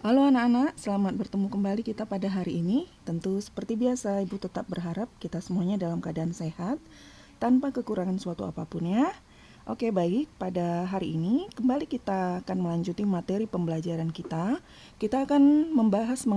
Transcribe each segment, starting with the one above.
Halo anak-anak, selamat bertemu kembali kita pada hari ini. Tentu seperti biasa, Ibu tetap berharap kita semuanya dalam keadaan sehat, tanpa kekurangan suatu apapun ya. Oke baik, pada hari ini kembali kita akan melanjuti materi pembelajaran kita. Kita akan membahas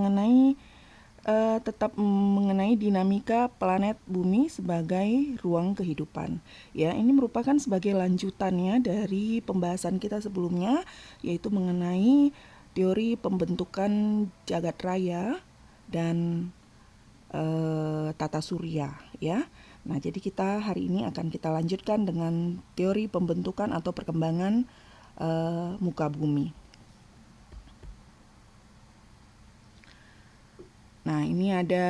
tetap mengenai dinamika planet bumi sebagai ruang kehidupan. Ya, ini merupakan sebagai lanjutannya dari pembahasan kita sebelumnya, yaitu mengenai teori pembentukan jagat raya dan tata surya, ya. Nah, jadi kita hari ini akan kita lanjutkan dengan teori pembentukan atau perkembangan muka bumi. Nah, ini ada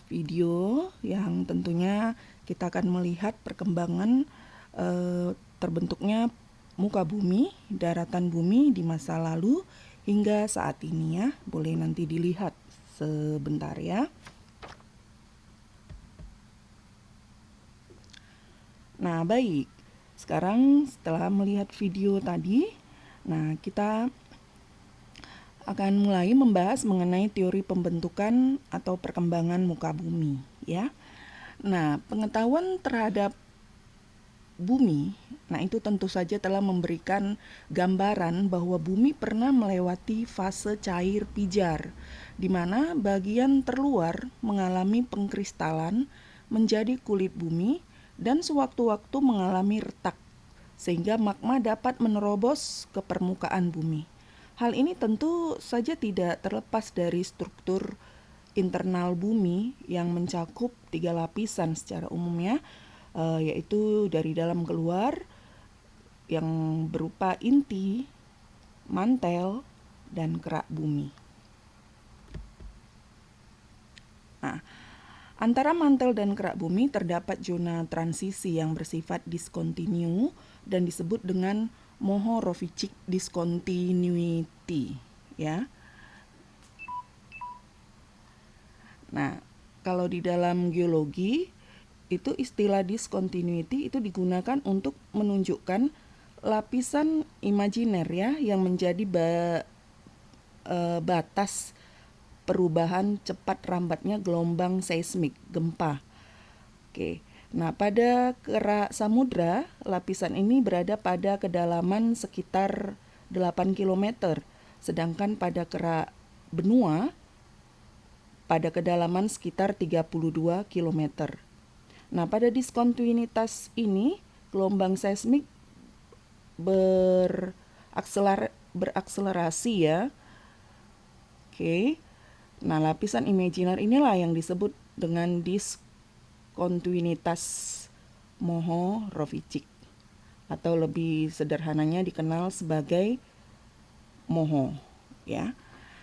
video yang tentunya kita akan melihat perkembangan terbentuknya muka bumi, daratan bumi di masa lalu hingga saat ini ya. Boleh nanti dilihat sebentar ya. Nah, baik. Sekarang setelah melihat video tadi, nah kita akan mulai membahas mengenai teori pembentukan atau perkembangan muka bumi ya. Nah, pengetahuan terhadap bumi, nah itu tentu saja telah memberikan gambaran bahwa bumi pernah melewati fase cair pijar, di mana bagian terluar mengalami pengkristalan menjadi kulit bumi dan sewaktu-waktu mengalami retak, sehingga magma dapat menerobos ke permukaan bumi. Hal ini tentu saja tidak terlepas dari struktur internal bumi yang mencakup 3 lapisan secara umumnya, yaitu dari dalam keluar yang berupa inti, mantel, dan kerak bumi. Nah, antara mantel dan kerak bumi terdapat zona transisi yang bersifat diskontinu dan disebut dengan Mohorovičić discontinuity, ya. Nah, kalau di dalam geologi itu istilah discontinuity itu digunakan untuk menunjukkan lapisan imajiner ya yang menjadi batas perubahan cepat rambatnya gelombang seismik, gempa. Oke. Nah, pada kerak samudra, lapisan ini berada pada kedalaman sekitar 8 km, sedangkan pada kerak benua pada kedalaman sekitar 32 km. Nah, pada diskontinuitas ini, gelombang seismik berakselerasi ya. Oke. Nah, lapisan imajiner inilah yang disebut dengan diskontinuitas Mohorovičić atau lebih sederhananya dikenal sebagai Moho ya.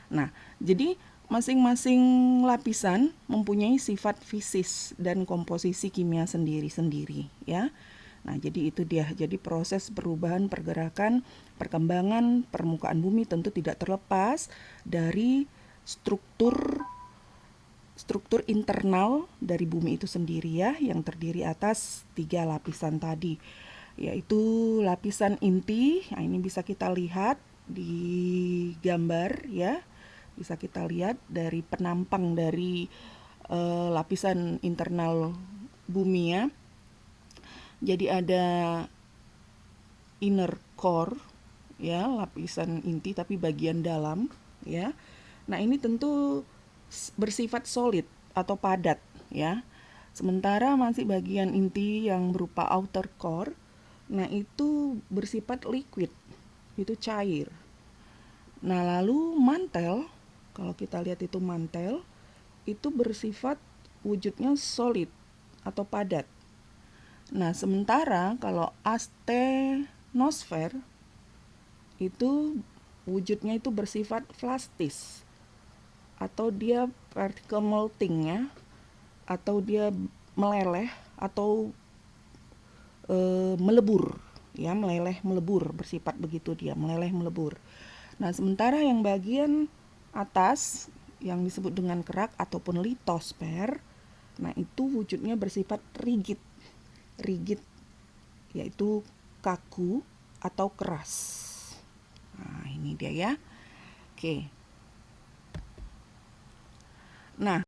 Nah, jadi masing-masing lapisan mempunyai sifat fisis dan komposisi kimia sendiri-sendiri ya. Nah, jadi itu dia. Jadi proses perubahan, pergerakan, perkembangan permukaan bumi tentu tidak terlepas dari struktur internal dari bumi itu sendiri ya, yang terdiri atas 3 lapisan tadi, yaitu lapisan inti. Nah, ini bisa kita lihat di gambar ya. Bisa kita lihat dari penampang dari lapisan internal bumi ya. Jadi ada inner core ya, lapisan inti tapi bagian dalam ya. Nah, ini tentu bersifat solid atau padat ya. Sementara masih bagian inti yang berupa outer core, nah itu bersifat liquid, itu cair. Nah, lalu mantel, kalau kita lihat itu mantel, itu bersifat wujudnya solid atau padat. Nah, sementara kalau astenosfer itu wujudnya itu bersifat plastis atau dia particle melting ya, atau dia meleleh atau melebur ya, meleleh-melebur, bersifat begitu dia, meleleh-melebur. Nah, sementara yang bagian atas yang disebut dengan kerak ataupun litosfer, nah itu wujudnya bersifat rigid, yaitu kaku atau keras. Nah, ini dia ya. Oke. Nah,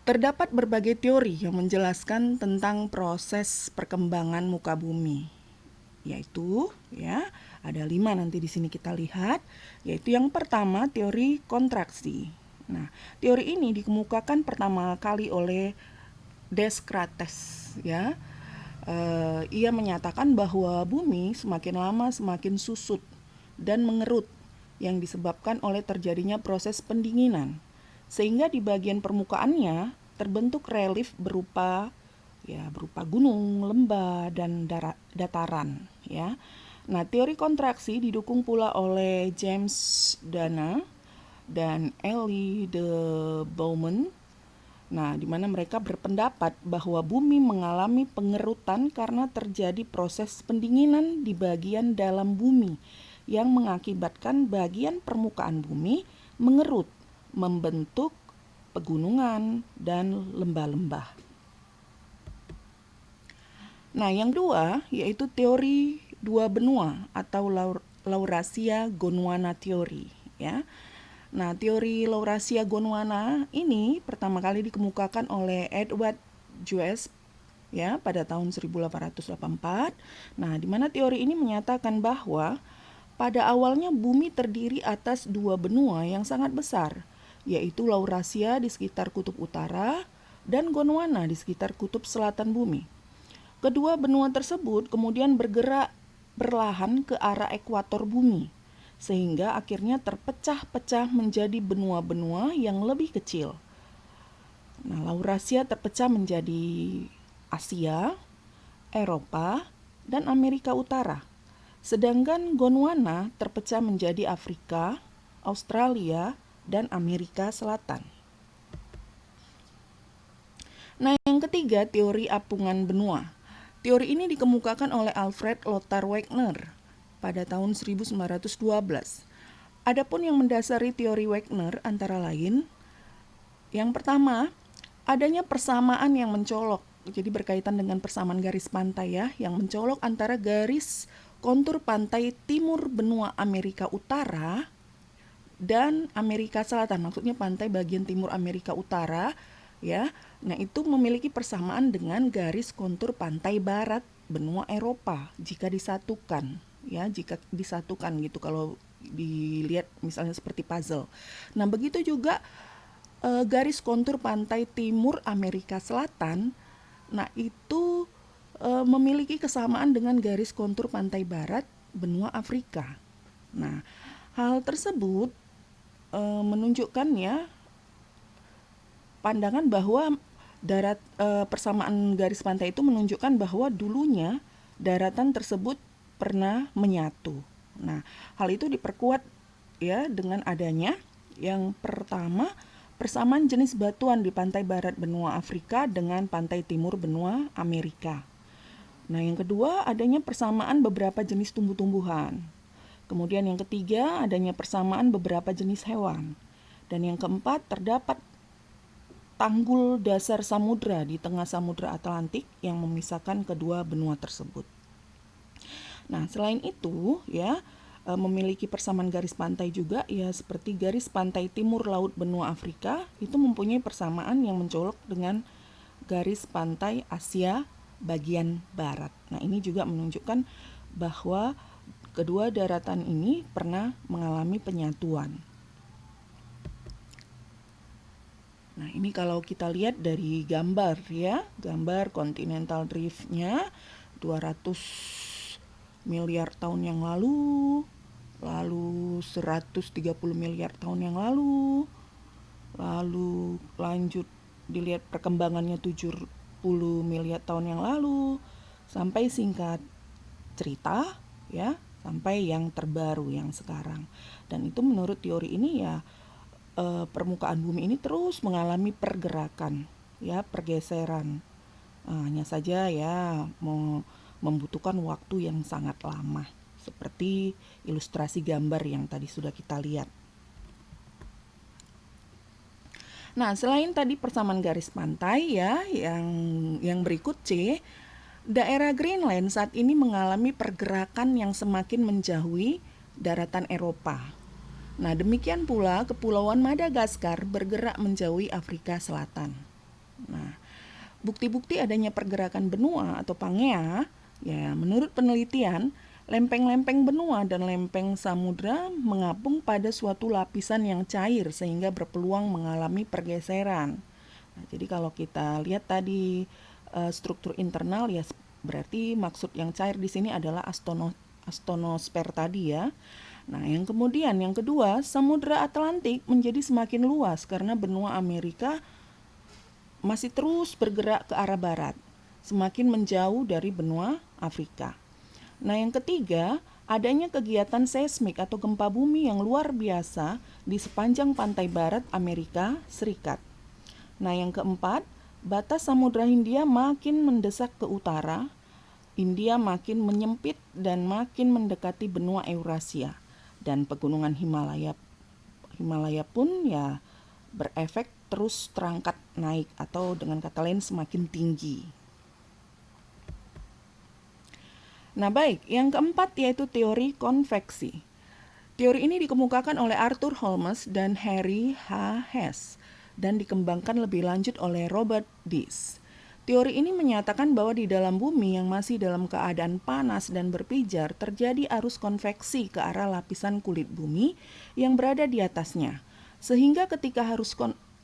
terdapat berbagai teori yang menjelaskan tentang proses perkembangan muka bumi, yaitu ya ada 5 nanti di sini kita lihat, yaitu yang pertama teori kontraksi. Nah, teori ini dikemukakan pertama kali oleh Descartes ya. Ia menyatakan bahwa bumi semakin lama semakin susut dan mengerut yang disebabkan oleh terjadinya proses pendinginan, sehingga di bagian permukaannya terbentuk relief berupa gunung, lembah, dan dataran ya. Nah, teori kontraksi didukung pula oleh James Dana dan Elie de Bowman. Nah, di mana mereka berpendapat bahwa bumi mengalami pengerutan karena terjadi proses pendinginan di bagian dalam bumi yang mengakibatkan bagian permukaan bumi mengerut, membentuk pegunungan dan lembah-lembah. Nah, yang kedua yaitu teori dua benua atau Laurasia Gondwana Theory ya. Nah, teori Laurasia Gondwana ini pertama kali dikemukakan oleh Edward Joyce ya pada tahun 1884. Nah, di mana teori ini menyatakan bahwa pada awalnya bumi terdiri atas dua benua yang sangat besar, yaitu Laurasia di sekitar kutub utara dan Gondwana di sekitar kutub selatan bumi. Kedua benua tersebut kemudian bergerak perlahan ke arah ekuator bumi, sehingga akhirnya terpecah-pecah menjadi benua-benua yang lebih kecil. Nah, Laurasia terpecah menjadi Asia, Eropa, dan Amerika Utara. Sedangkan Gondwana terpecah menjadi Afrika, Australia, dan Amerika Selatan. Nah, yang ketiga, teori apungan benua. Teori ini dikemukakan oleh Alfred Lothar Wegner pada tahun 1912. Adapun yang mendasari teori Wegner antara lain, yang pertama, adanya persamaan yang mencolok. Jadi berkaitan dengan persamaan garis pantai ya, yang mencolok antara garis kontur pantai timur benua Amerika Utara dan Amerika Selatan. Maksudnya pantai bagian timur Amerika Utara ya. Nah, itu memiliki persamaan dengan garis kontur pantai barat benua Eropa jika disatukan ya, jika disatukan gitu kalau dilihat misalnya seperti puzzle. Nah, begitu juga garis kontur pantai timur Amerika Selatan. Nah, itu memiliki kesamaan dengan garis kontur pantai barat benua Afrika. Nah, hal tersebut menunjukkan ya pandangan bahwa persamaan garis pantai itu menunjukkan bahwa dulunya daratan tersebut pernah menyatu. Nah, hal itu diperkuat ya dengan adanya yang pertama persamaan jenis batuan di pantai barat benua Afrika dengan pantai timur benua Amerika. Nah, yang kedua adanya persamaan beberapa jenis tumbuh-tumbuhan. Kemudian yang ketiga adanya persamaan beberapa jenis hewan. Dan yang keempat terdapat tanggul dasar samudra di tengah Samudra Atlantik yang memisahkan kedua benua tersebut. Nah, selain itu ya memiliki persamaan garis pantai juga ya, seperti garis pantai timur laut benua Afrika itu mempunyai persamaan yang mencolok dengan garis pantai Asia bagian barat. Nah, ini juga menunjukkan bahwa kedua daratan ini pernah mengalami penyatuan. Nah, ini kalau kita lihat dari gambar ya, gambar continental drift-nya 200 miliar tahun yang lalu 130 miliar tahun yang lalu lanjut dilihat perkembangannya 70 miliar tahun yang lalu, sampai singkat cerita ya, sampai yang terbaru yang sekarang. Dan itu menurut teori ini ya permukaan bumi ini terus mengalami pergerakan ya, pergeseran. Hanya saja ya membutuhkan waktu yang sangat lama, seperti ilustrasi gambar yang tadi sudah kita lihat. Nah, selain tadi persamaan garis pantai ya, yang berikut C, daerah Greenland saat ini mengalami pergerakan yang semakin menjauhi daratan Eropa. Nah, demikian pula Kepulauan Madagaskar bergerak menjauhi Afrika Selatan. Nah, bukti-bukti adanya pergerakan benua atau Pangea, ya menurut penelitian, lempeng-lempeng benua dan lempeng samudra mengapung pada suatu lapisan yang cair sehingga berpeluang mengalami pergeseran. Nah, jadi kalau kita lihat tadi struktur internal, ya berarti maksud yang cair di sini adalah astonosfer tadi ya. Nah, yang kedua, Samudra Atlantik menjadi semakin luas karena benua Amerika masih terus bergerak ke arah barat, semakin menjauh dari benua Afrika. Nah, yang ketiga, adanya kegiatan seismik atau gempa bumi yang luar biasa di sepanjang pantai barat Amerika Serikat. Nah, yang keempat, batas Samudra Hindia makin mendesak ke utara, India makin menyempit dan makin mendekati benua Eurasia. Dan pegunungan Himalaya pun ya berefek terus terangkat naik atau dengan kata lain semakin tinggi. Nah, baik, yang keempat yaitu teori konveksi. Teori ini dikemukakan oleh Arthur Holmes dan Harry H. Hess dan dikembangkan lebih lanjut oleh Robert Dees. Teori ini menyatakan bahwa di dalam bumi yang masih dalam keadaan panas dan berpijar terjadi arus konveksi ke arah lapisan kulit bumi yang berada di atasnya. Sehingga ketika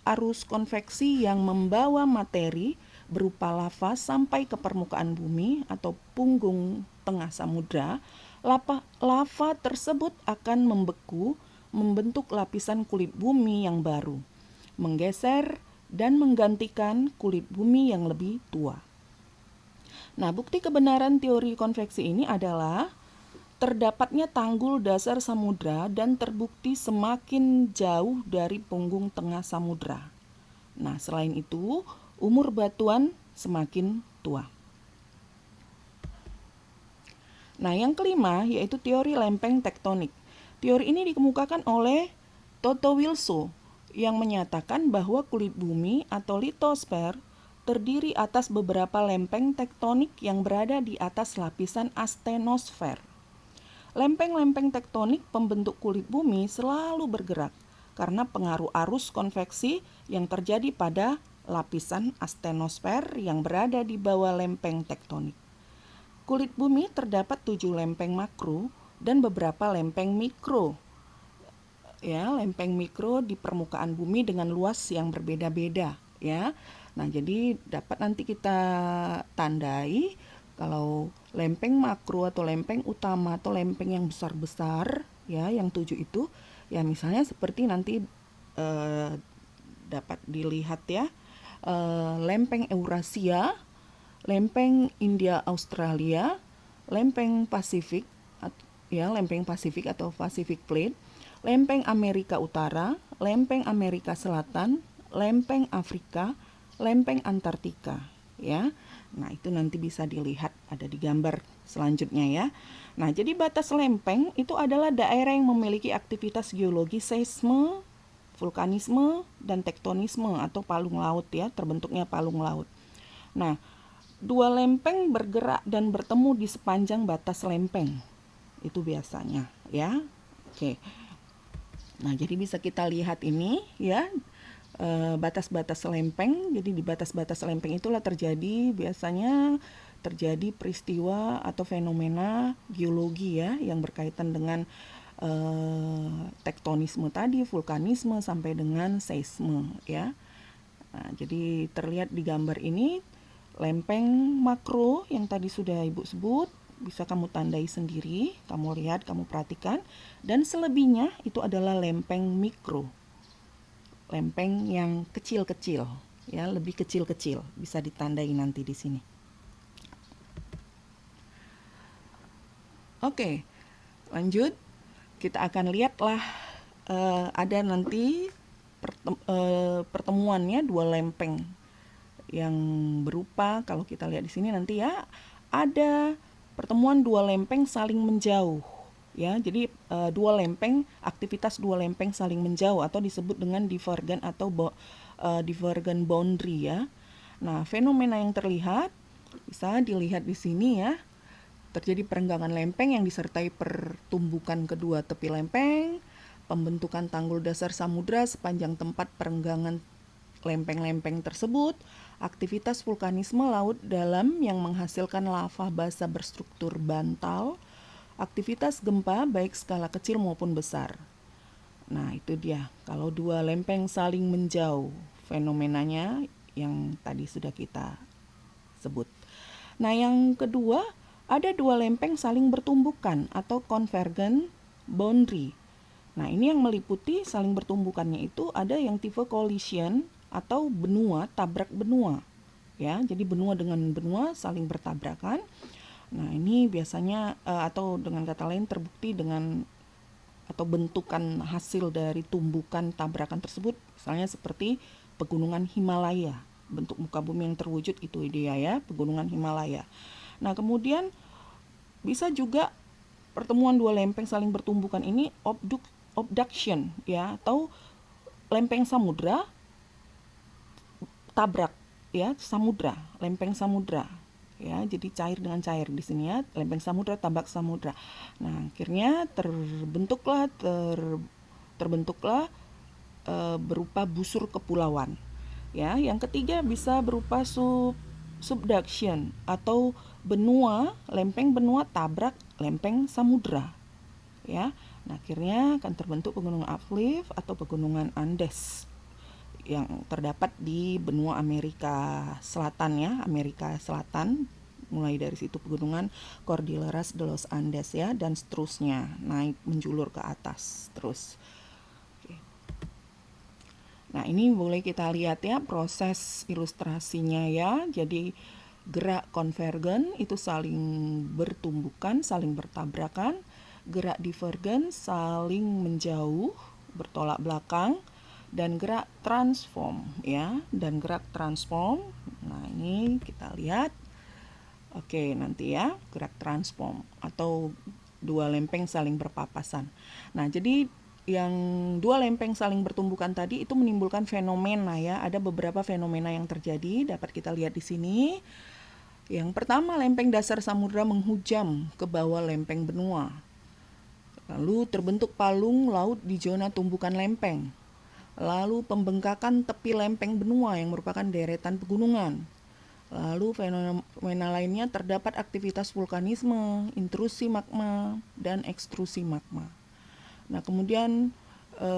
arus konveksi yang membawa materi berupa lava sampai ke permukaan bumi atau punggung tengah samudra, lava tersebut akan membeku, membentuk lapisan kulit bumi yang baru, menggeser dan menggantikan kulit bumi yang lebih tua. Nah, bukti kebenaran teori konveksi ini adalah terdapatnya tanggul dasar samudra dan terbukti semakin jauh dari punggung tengah samudra. Nah, selain itu, umur batuan semakin tua. Nah, yang kelima yaitu teori lempeng tektonik. Teori ini dikemukakan oleh Toto Wilso yang menyatakan bahwa kulit bumi atau litosfer terdiri atas beberapa lempeng tektonik yang berada di atas lapisan astenosfer. Lempeng-lempeng tektonik pembentuk kulit bumi selalu bergerak karena pengaruh arus konveksi yang terjadi pada lapisan astenosfer yang berada di bawah lempeng tektonik. Kulit bumi terdapat 7 lempeng makro dan beberapa lempeng mikro. Ya, lempeng mikro di permukaan bumi dengan luas yang berbeda-beda, ya. Nah, jadi dapat nanti kita tandai kalau lempeng makro atau lempeng utama atau lempeng yang besar-besar, ya, yang 7 itu, ya misalnya seperti nanti dapat dilihat ya, lempeng Eurasia, lempeng India Australia, lempeng Pasifik, ya, lempeng Pasifik atau Pacific Plate, lempeng Amerika Utara, lempeng Amerika Selatan, lempeng Afrika, lempeng Antartika, ya. Nah, itu nanti bisa dilihat ada di gambar selanjutnya ya. Nah, jadi batas lempeng itu adalah daerah yang memiliki aktivitas geologi seisme, vulkanisme, dan tektonisme atau palung laut ya, terbentuknya palung laut. Nah, dua lempeng bergerak dan bertemu di sepanjang batas lempeng. Itu biasanya ya. Oke. Nah, jadi bisa kita lihat ini ya, batas-batas lempeng. Jadi di batas-batas lempeng itulah biasanya terjadi peristiwa atau fenomena geologi ya yang berkaitan dengan tektonisme tadi, vulkanisme sampai dengan seisme ya. Nah, jadi terlihat di gambar ini lempeng makro yang tadi sudah Ibu sebut bisa kamu tandai sendiri, kamu lihat, kamu perhatikan, dan selebihnya itu adalah lempeng mikro. Lempeng yang kecil-kecil, ya, lebih kecil-kecil, bisa ditandai nanti di sini. Oke, lanjut. Kita akan lihatlah ada nanti pertemuannya dua lempeng yang berupa, kalau kita lihat di sini nanti ya, ada pertemuan dua lempeng saling menjauh ya. Jadi aktivitas dua lempeng saling menjauh atau disebut dengan divergen atau divergen boundary ya. Nah, fenomena yang terlihat bisa dilihat di sini ya. Terjadi perenggangan lempeng yang disertai pertumbukan kedua tepi lempeng, pembentukan tanggul dasar samudra sepanjang tempat perenggangan lempeng-lempeng tersebut, aktivitas vulkanisme laut dalam yang menghasilkan lava basa berstruktur bantal, aktivitas gempa baik skala kecil maupun besar. Nah, itu dia. Kalau dua lempeng saling menjauh, fenomenanya yang tadi sudah kita sebut. Nah, yang kedua, ada dua lempeng saling bertumbukan atau convergent boundary. Nah, ini yang meliputi saling bertumbukannya itu ada yang tipe collision atau benua, tabrak benua. Ya, jadi benua dengan benua saling bertabrakan. Nah, ini biasanya atau dengan kata lain terbukti dengan atau bentukan hasil dari tumbukan tabrakan tersebut, misalnya seperti pegunungan Himalaya. Bentuk muka bumi yang terwujud itu dia ya, pegunungan Himalaya. Nah, kemudian bisa juga pertemuan dua lempeng saling bertumbukan ini abduction ya, atau lempeng samudra tabrak ya, samudra, lempeng samudra ya, jadi cair dengan cair di sini ya, lempeng samudra tabrak samudra. Nah, akhirnya terbentuklah berupa busur kepulauan ya. Yang ketiga bisa berupa subduction atau lempeng benua tabrak lempeng samudra ya. Nah, akhirnya akan terbentuk pegunungan uplift atau pegunungan Andes yang terdapat di benua Amerika Selatan ya, Amerika Selatan. Mulai dari situ pegunungan Cordilleras de los Andes ya, dan seterusnya naik menjulur ke atas terus. Oke. Nah, ini boleh kita lihat ya proses ilustrasinya ya. Jadi gerak konvergen itu saling bertumbukan, saling bertabrakan. Gerak divergen saling menjauh, bertolak belakang. Dan gerak transform ya, dan gerak transform. Nah, ini kita lihat. Oke, nanti ya, gerak transform atau dua lempeng saling berpapasan. Nah, jadi yang dua lempeng saling bertumbukan tadi itu menimbulkan fenomena ya. Ada beberapa fenomena yang terjadi, dapat kita lihat di sini. Yang pertama, lempeng dasar samudra menghujam ke bawah lempeng benua. Lalu terbentuk palung laut di zona tumbukan lempeng. Lalu pembengkakan tepi lempeng benua yang merupakan deretan pegunungan. Lalu fenomena lainnya terdapat aktivitas vulkanisme, intrusi magma, dan ekstrusi magma. Nah, kemudian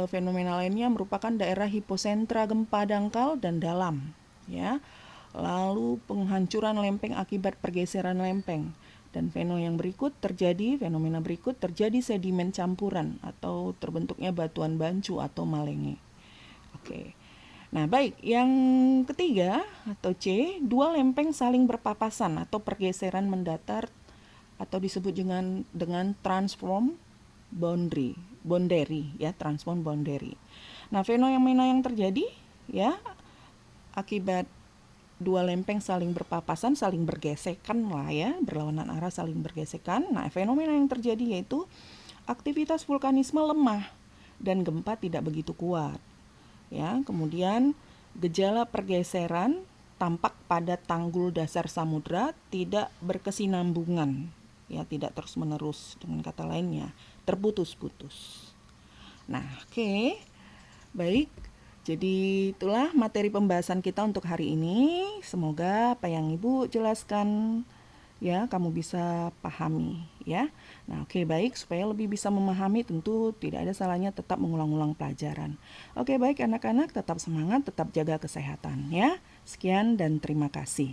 fenomena lainnya merupakan daerah hiposentra gempa dangkal dan dalam. Ya. Lalu penghancuran lempeng akibat pergeseran lempeng. Dan fenomena berikut terjadi sedimen campuran atau terbentuknya batuan bancu atau malenge. Oke. Nah, baik, yang ketiga atau C, dua lempeng saling berpapasan atau pergeseran mendatar atau disebut dengan transform boundary ya, transform boundary. Nah, fenomena yang terjadi ya akibat dua lempeng saling berpapasan, saling bergesekan lah ya, berlawanan arah saling bergesekan. Nah, fenomena yang terjadi yaitu aktivitas vulkanisme lemah dan gempa tidak begitu kuat. Ya, kemudian gejala pergeseran tampak pada tanggul dasar samudra tidak berkesinambungan, ya, tidak terus-menerus, dengan kata lainnya terputus-putus. Nah, oke. Baik. Jadi itulah materi pembahasan kita untuk hari ini. Semoga apa yang Ibu jelaskan ya kamu bisa pahami ya. Nah, oke, baik, supaya lebih bisa memahami tentu tidak ada salahnya tetap mengulang-ulang pelajaran. Oke, baik anak-anak, tetap semangat, tetap jaga kesehatan ya. Sekian dan terima kasih.